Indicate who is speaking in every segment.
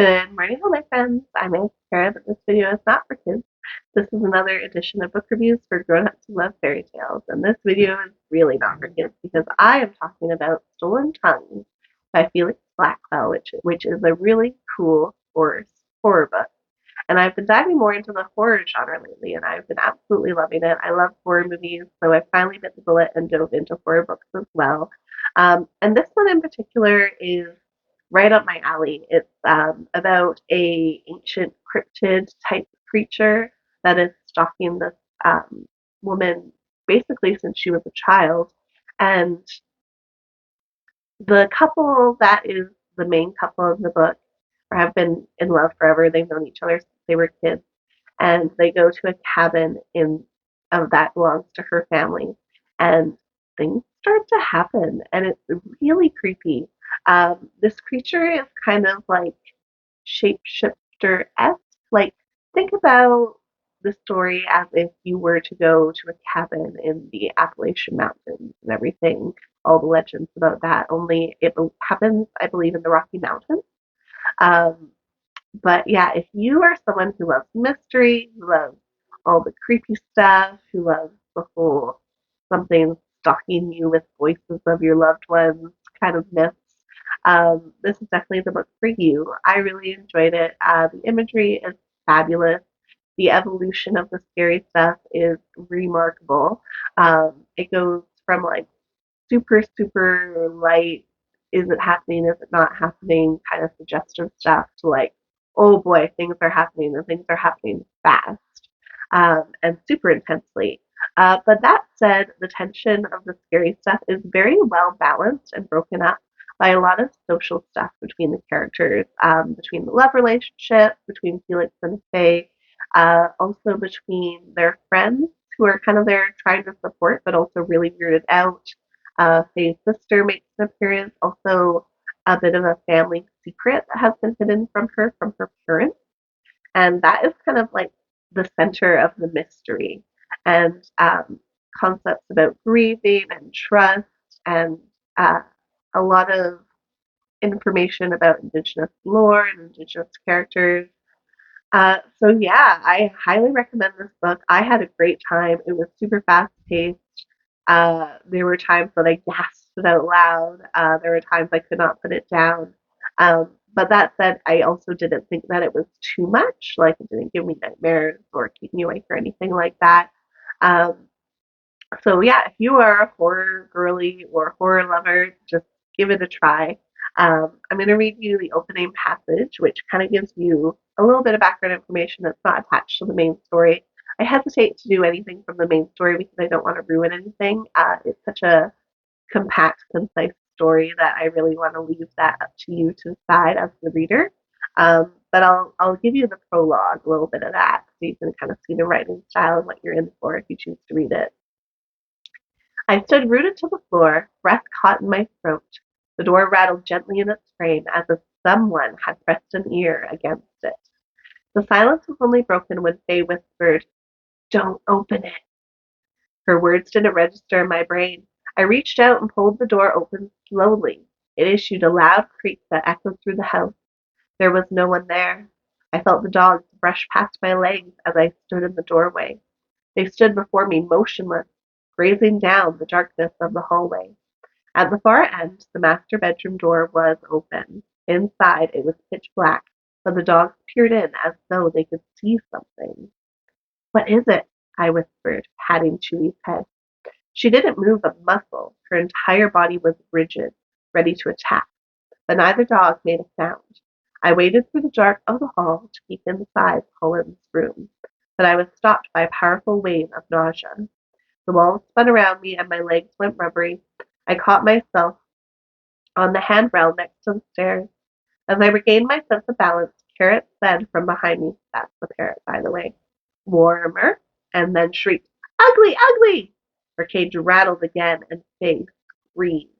Speaker 1: Good morning, all my friends. I'm Kara, but this video is not for kids. This is another edition of book reviews for grown-ups who love fairy tales, and this video is really not for kids because I am talking about Stolen Tongues by Felix Blackwell, which is a really cool horror book. And I've been diving more into the horror genre lately, and I've been absolutely loving it. I love horror movies, so I finally bit the bullet and dove into horror books as well. And this one in particular is right up my alley. It's about a ancient cryptid type creature that is stalking this woman basically since she was a child, and the couple that is the main couple of the book have been in love forever. They've known each other since they were kids, and they go to a cabin in that belongs to her family, and things start to happen, and it's really creepy. This creature is kind of like shapeshifter-esque. Like, think about the story as if you were to go to a cabin in the Appalachian Mountains and everything, all the legends about that, only it happens, I believe, in the Rocky Mountains. Um, but yeah, if you are someone who loves mystery, who loves all the creepy stuff, who loves the whole something stalking you with voices of your loved ones kind of myths, this is definitely the book for you. I really enjoyed it. The imagery is fabulous. The evolution of the scary stuff is remarkable. It goes from like super light, is it happening, is it not happening, kind of suggestive stuff to like, oh boy, things are happening and things are happening fast and super intensely. But that said, the tension of the scary stuff is very well balanced and broken up by a lot of social stuff between the characters, between the love relationship, between Felix and Faye, also between their friends who are kind of there trying to support but also really weirded out. Faye's sister makes an appearance, also a bit of a family secret that has been hidden from her parents. And that is kind of like the center of the mystery. And concepts about grieving and trust and uh, a lot of information about Indigenous lore and Indigenous characters. So yeah, I highly recommend this book. I had a great time. It was super fast paced. There were times that I gasped out loud. There were times I could not put it down. But that said, I also didn't think that it was too much. Like, it didn't give me nightmares or keep me awake or anything like that. Um, so yeah, if you are a horror girly or horror lover, just give it a try. I'm going to read you the opening passage, which kind of gives you a little bit of background information that's not attached to the main story. I hesitate to do anything from the main story because I don't want to ruin anything. It's such a compact, concise story that I really want to leave that up to you to decide as the reader. But I'll give you the prologue, a little bit of that, so you can kind of see the writing style and what you're in for if you choose to read it. I stood rooted to the floor, breath caught in my throat. The door rattled gently in its frame as if someone had pressed an ear against it. The silence was only broken when Faye whispered, "Don't open it." Her words didn't register in my brain. I reached out and pulled the door open slowly. It issued a loud creak that echoed through the house. There was no one there. I felt the dogs brush past my legs as I stood in the doorway. They stood before me motionless, grazing down the darkness of the hallway. At the far end, the master bedroom door was open. Inside, it was pitch black, but the dogs peered in as though they could see something. "What is it?" I whispered, patting Chewy's head. She didn't move a muscle. Her entire body was rigid, ready to attack, but neither dog made a sound. I waited through the dark of the hall to peek inside Colin's room, but I was stopped by a powerful wave of nausea. The walls spun around me and my legs went rubbery. I caught myself on the handrail next to the stairs. As I regained my sense of balance, Carrot said from behind me, that's the parrot, by the way, "Warmer," and then shrieked, "Ugly, ugly!" Her cage rattled again and Faye screamed.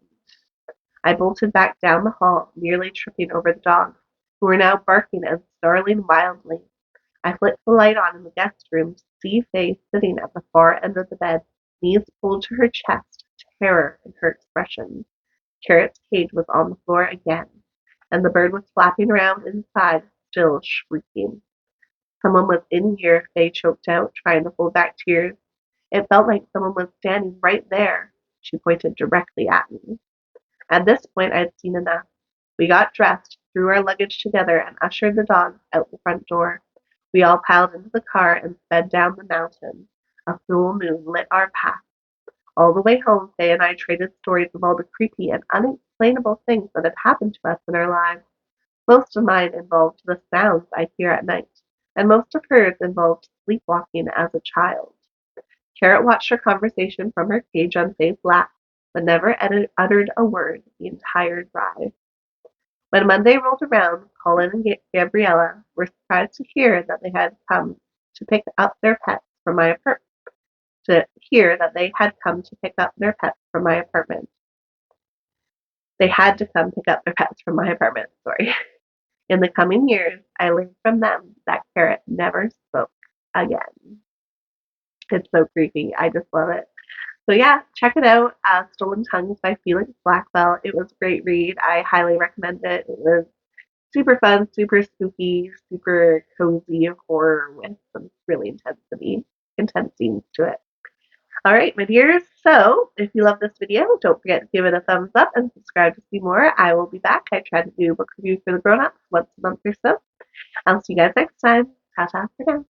Speaker 1: I bolted back down the hall, nearly tripping over the dogs, who were now barking and snarling wildly. I flicked the light on in the guest room to see Faye sitting at the far end of the bed, knees pulled to her chest, terror in her expression. Carrot's cage was on the floor again. and the bird was flapping around inside, still shrieking. Someone was in here, Faye choked out, trying to hold back tears. It felt like someone was standing right there. She pointed directly at me. At this point, I'd seen enough. We got dressed, threw our luggage together, and ushered the dogs out the front door. We all piled into the car and sped down the mountain. A full moon lit our path. All the way home, Faye and I traded stories of all the creepy and unexplainable things that had happened to us in our lives. Most of mine involved the sounds I hear at night, and most of hers involved sleepwalking as a child. Carrot watched her conversation from her cage on Faye's lap, but never uttered a word the entire drive. When Monday rolled around, Colin and Gabriella were surprised to hear that they had come to pick up their pets from my apartment. They had to come pick up their pets from my apartment, sorry. In the coming years, I learned from them that Carrot never spoke again. It's so creepy. I just love it. So yeah, check it out. Stolen Tongues by Felix Blackwell. It was a great read. I highly recommend it. It was super fun, super spooky, super cozy horror with some really intense scenes to it. All right, my dears. So if you love this video, don't forget to give it a thumbs up and subscribe to see more. I will be back. I try to do book reviews for the grown-ups once a month or so. I'll see you guys next time. Ta-ta for now.